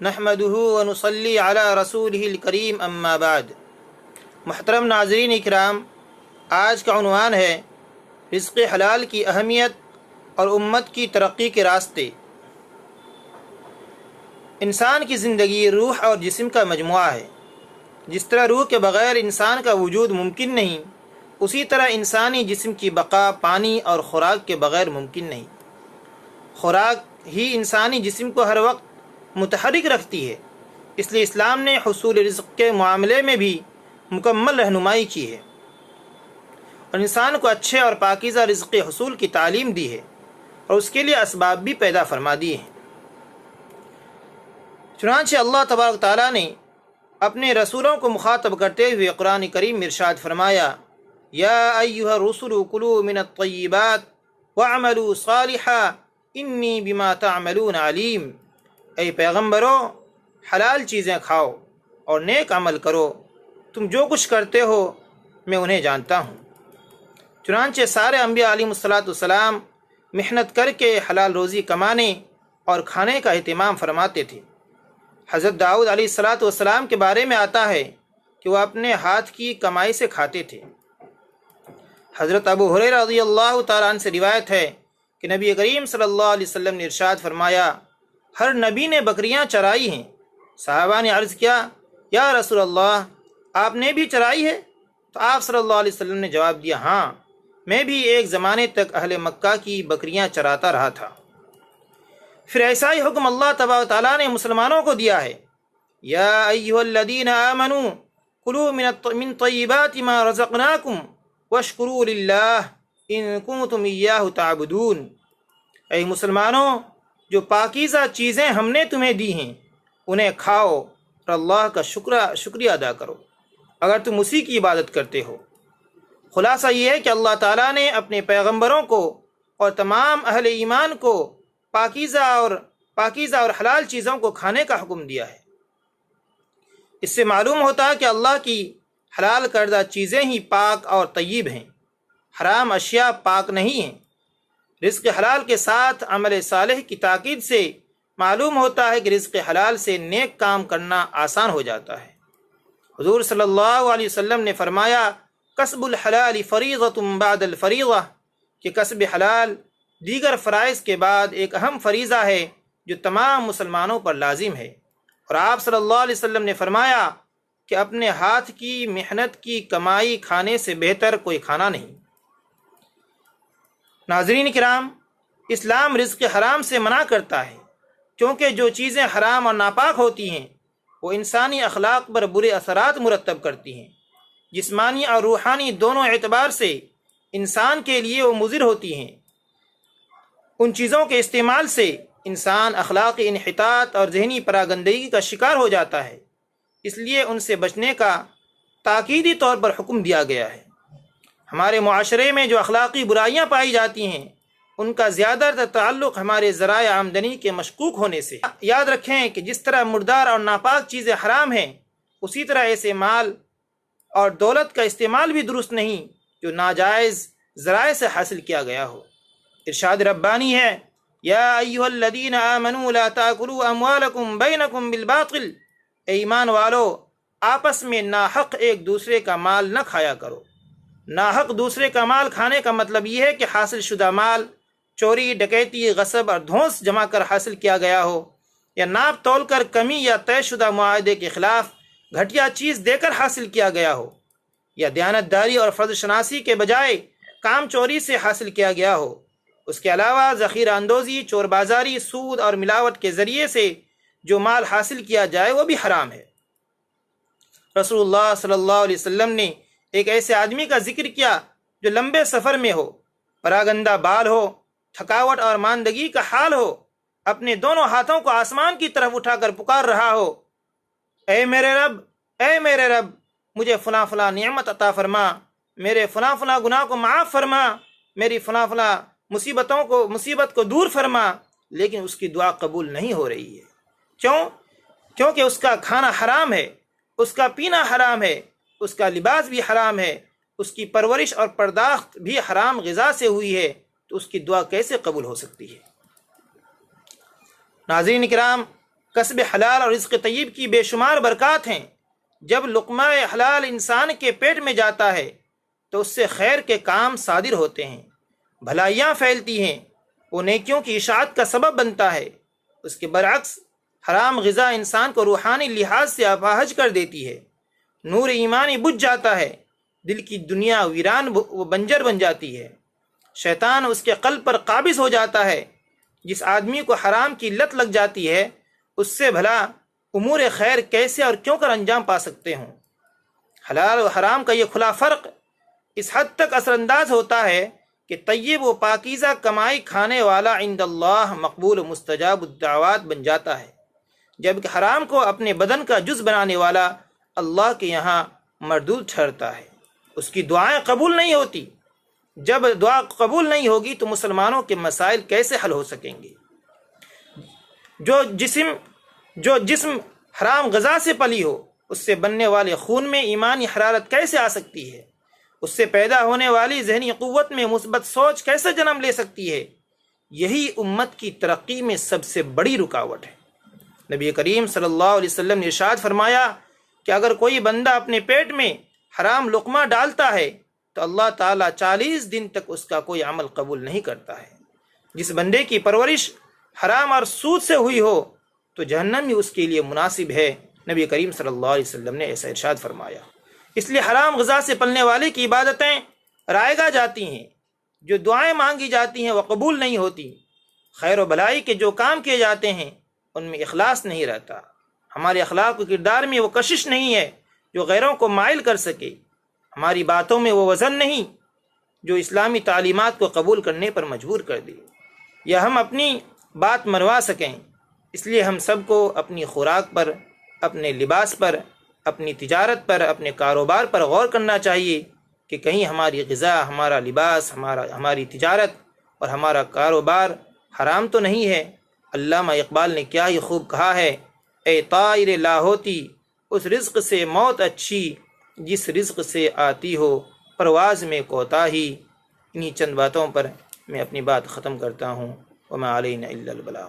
نحمده ونصلی علی رسولہ الکریم اما بعد۔ محترم ناظرین اکرام، آج کا عنوان ہے رزق حلال کی اہمیت اور امت کی ترقی کے راستے۔ انسان کی زندگی روح اور جسم کا مجموعہ ہے۔ جس طرح روح کے بغیر انسان کا وجود ممکن نہیں، اسی طرح انسانی جسم کی بقا پانی اور خوراک کے بغیر ممکن نہیں۔ خوراک ہی انسانی جسم کو ہر وقت متحرک رکھتی ہے، اس لیے اسلام نے حصول رزق کے معاملے میں بھی مکمل رہنمائی کی ہے اور انسان کو اچھے اور پاکیزہ رزق حصول کی تعلیم دی ہے اور اس کے لیے اسباب بھی پیدا فرما دیے ہیں۔ چنانچہ اللہ تبارک تعالیٰ نے اپنے رسولوں کو مخاطب کرتے ہوئے قرآن کریم میں ارشاد فرمایا، یا ایھا الرسل کلوا من الطیبات واعملوا صالحا انی بما تعملون علیم۔ اے پیغمبرو، حلال چیزیں کھاؤ اور نیک عمل کرو، تم جو کچھ کرتے ہو میں انہیں جانتا ہوں۔ چنانچہ سارے انبیاء علیہم السلام محنت کر کے حلال روزی کمانے اور کھانے کا اہتمام فرماتے تھے۔ حضرت داؤد علیہ السلام کے بارے میں آتا ہے کہ وہ اپنے ہاتھ کی کمائی سے کھاتے تھے۔ حضرت ابو ہریرہ رضی اللہ تعالیٰ عنہ سے روایت ہے کہ نبی کریم صلی اللہ علیہ وسلم نے ارشاد فرمایا، ہر نبی نے بکریاں چرائی ہیں۔ صحابہ نے عرض کیا، یا رسول اللہ، آپ نے بھی چرائی ہے؟ تو آپ صلی اللہ علیہ وسلم نے جواب دیا، ہاں، میں بھی ایک زمانے تک اہل مکہ کی بکریاں چراتا رہا تھا۔ پھر ایسا ہی حکم اللہ تبارک تعالیٰ نے مسلمانوں کو دیا ہے، یا ایھا الذین آمنوا کلوا من طیبات ما رزقناکم واشکروا للہ ان کنتم ایاہ تعبدون۔ اے مسلمانوں، جو پاکیزہ چیزیں ہم نے تمہیں دی ہیں انہیں کھاؤ اور اللہ کا شکریہ ادا کرو اگر تم اسی کی عبادت کرتے ہو۔ خلاصہ یہ ہے کہ اللہ تعالیٰ نے اپنے پیغمبروں کو اور تمام اہل ایمان کو پاکیزہ اور حلال چیزوں کو کھانے کا حکم دیا ہے۔ اس سے معلوم ہوتا ہے کہ اللہ کی حلال کردہ چیزیں ہی پاک اور طیب ہیں، حرام اشیاء پاک نہیں ہیں۔ رزق حلال کے ساتھ عمل صالح کی تاکید سے معلوم ہوتا ہے کہ رزق حلال سے نیک کام کرنا آسان ہو جاتا ہے۔ حضور صلی اللہ علیہ وسلم نے فرمایا، کسب الحلال فریضۃ بعد الفریضہ، کہ کسب حلال دیگر فرائض کے بعد ایک اہم فریضہ ہے جو تمام مسلمانوں پر لازم ہے۔ اور آپ صلی اللہ علیہ وسلم نے فرمایا کہ اپنے ہاتھ کی محنت کی کمائی کھانے سے بہتر کوئی کھانا نہیں۔ ناظرین کرام، اسلام رزق حرام سے منع کرتا ہے، کیونکہ جو چیزیں حرام اور ناپاک ہوتی ہیں وہ انسانی اخلاق پر برے اثرات مرتب کرتی ہیں۔ جسمانی اور روحانی دونوں اعتبار سے انسان کے لیے وہ مضر ہوتی ہیں۔ ان چیزوں کے استعمال سے انسان اخلاقی انحطاط اور ذہنی پراگندگی کا شکار ہو جاتا ہے، اس لیے ان سے بچنے کا تاکیدی طور پر حکم دیا گیا ہے۔ ہمارے معاشرے میں جو اخلاقی برائیاں پائی جاتی ہیں ان کا زیادہ تر تعلق ہمارے ذرائع آمدنی کے مشکوک ہونے سے۔ یاد رکھیں کہ جس طرح مردار اور ناپاک چیزیں حرام ہیں، اسی طرح ایسے مال اور دولت کا استعمال بھی درست نہیں جو ناجائز ذرائع سے حاصل کیا گیا ہو۔ ارشاد ربانی ہے، یا ایھا الذین آمنوا لا تاکلوا اموالکم بینکم بالباطل۔ اے ایمان والو، آپس میں ناحق ایک دوسرے کا مال نہ کھایا کرو۔ ناحق دوسرے کا مال کھانے کا مطلب یہ ہے کہ حاصل شدہ مال چوری، ڈکیتی، غصب اور دھونس جمع کر حاصل کیا گیا ہو، یا ناپ تول کر کمی یا طے شدہ معاہدے کے خلاف گھٹیا چیز دے کر حاصل کیا گیا ہو، یا دیانتداری اور فرض شناسی کے بجائے کام چوری سے حاصل کیا گیا ہو۔ اس کے علاوہ ذخیرہ اندوزی، چور بازاری، سود اور ملاوٹ کے ذریعے سے جو مال حاصل کیا جائے وہ بھی حرام ہے۔ رسول اللہ صلی اللہ علیہ وسلم نے ایک ایسے آدمی کا ذکر کیا جو لمبے سفر میں ہو، پراگندہ بال ہو، تھکاوٹ اور ماندگی کا حال ہو، اپنے دونوں ہاتھوں کو آسمان کی طرف اٹھا کر پکار رہا ہو، اے میرے رب، اے میرے رب، مجھے فلاں فلاں نعمت عطا فرما، میرے فلاں فلاں گناہ کو معاف فرما، میری فلاں فلاں مصیبت کو دور فرما، لیکن اس کی دعا قبول نہیں ہو رہی ہے۔ کیونکہ اس کا کھانا حرام ہے، اس کا پینا حرام ہے، اس کا لباس بھی حرام ہے، اس کی پرورش اور پرداخت بھی حرام غذا سے ہوئی ہے، تو اس کی دعا کیسے قبول ہو سکتی ہے؟ ناظرین کرام، کسب حلال اور رزق طیب کی بے شمار برکات ہیں۔ جب لقمہ حلال انسان کے پیٹ میں جاتا ہے تو اس سے خیر کے کام صادر ہوتے ہیں، بھلائیاں پھیلتی ہیں، وہ نیکیوں کی اشاعت کا سبب بنتا ہے۔ اس کے برعکس حرام غذا انسان کو روحانی لحاظ سے اپاہج کر دیتی ہے، نور ایمانی بجھ جاتا ہے، دل کی دنیا ویران و بنجر بن جاتی ہے، شیطان اس کے قلب پر قابض ہو جاتا ہے۔ جس آدمی کو حرام کی لت لگ جاتی ہے اس سے بھلا امور خیر کیسے اور کیوں کر انجام پا سکتے ہوں؟ حلال و حرام کا یہ کھلا فرق اس حد تک اثر انداز ہوتا ہے کہ طیب و پاکیزہ کمائی کھانے والا عند اللہ مقبول و مستجاب الدعوات بن جاتا ہے، جبکہ حرام کو اپنے بدن کا جز بنانے والا اللہ کے یہاں مردود ٹھہرتا ہے، اس کی دعائیں قبول نہیں ہوتی۔ جب دعا قبول نہیں ہوگی تو مسلمانوں کے مسائل کیسے حل ہو سکیں گے؟ جو جسم حرام غذا سے پلی ہو اس سے بننے والے خون میں ایمانی حرارت کیسے آ سکتی ہے؟ اس سے پیدا ہونے والی ذہنی قوت میں مثبت سوچ کیسے جنم لے سکتی ہے؟ یہی امت کی ترقی میں سب سے بڑی رکاوٹ ہے۔ نبی کریم صلی اللہ علیہ وسلم نے ارشاد فرمایا کہ اگر کوئی بندہ اپنے پیٹ میں حرام لقمہ ڈالتا ہے تو اللہ تعالیٰ 40 دن تک اس کا کوئی عمل قبول نہیں کرتا ہے۔ جس بندے کی پرورش حرام اور سود سے ہوئی ہو تو جہنم ہی اس کے لیے مناسب ہے۔ نبی کریم صلی اللہ علیہ وسلم نے ایسا ارشاد فرمایا۔ اس لیے حرام غذا سے پلنے والے کی عبادتیں رائگاں جاتی ہیں، جو دعائیں مانگی جاتی ہیں وہ قبول نہیں ہوتی، خیر و بھلائی کے جو کام کیے جاتے ہیں ان میں اخلاص نہیں رہتا، ہمارے اخلاق و کردار میں وہ کشش نہیں ہے جو غیروں کو مائل کر سکے، ہماری باتوں میں وہ وزن نہیں جو اسلامی تعلیمات کو قبول کرنے پر مجبور کر دے یا ہم اپنی بات منوا سکیں۔ اس لیے ہم سب کو اپنی خوراک پر، اپنے لباس پر، اپنی تجارت پر، اپنے کاروبار پر غور کرنا چاہیے کہ کہیں ہماری غذا، ہمارا لباس، ہماری تجارت اور ہمارا کاروبار حرام تو نہیں ہے۔ علامہ اقبال نے کیا ہی خوب کہا ہے، اے طائر لاہوتی اس رزق سے موت اچھی جس رزق سے آتی ہو پرواز میں کوتاہی۔ انہی چند باتوں پر میں اپنی بات ختم کرتا ہوں۔ وما علینا الا البلاغ۔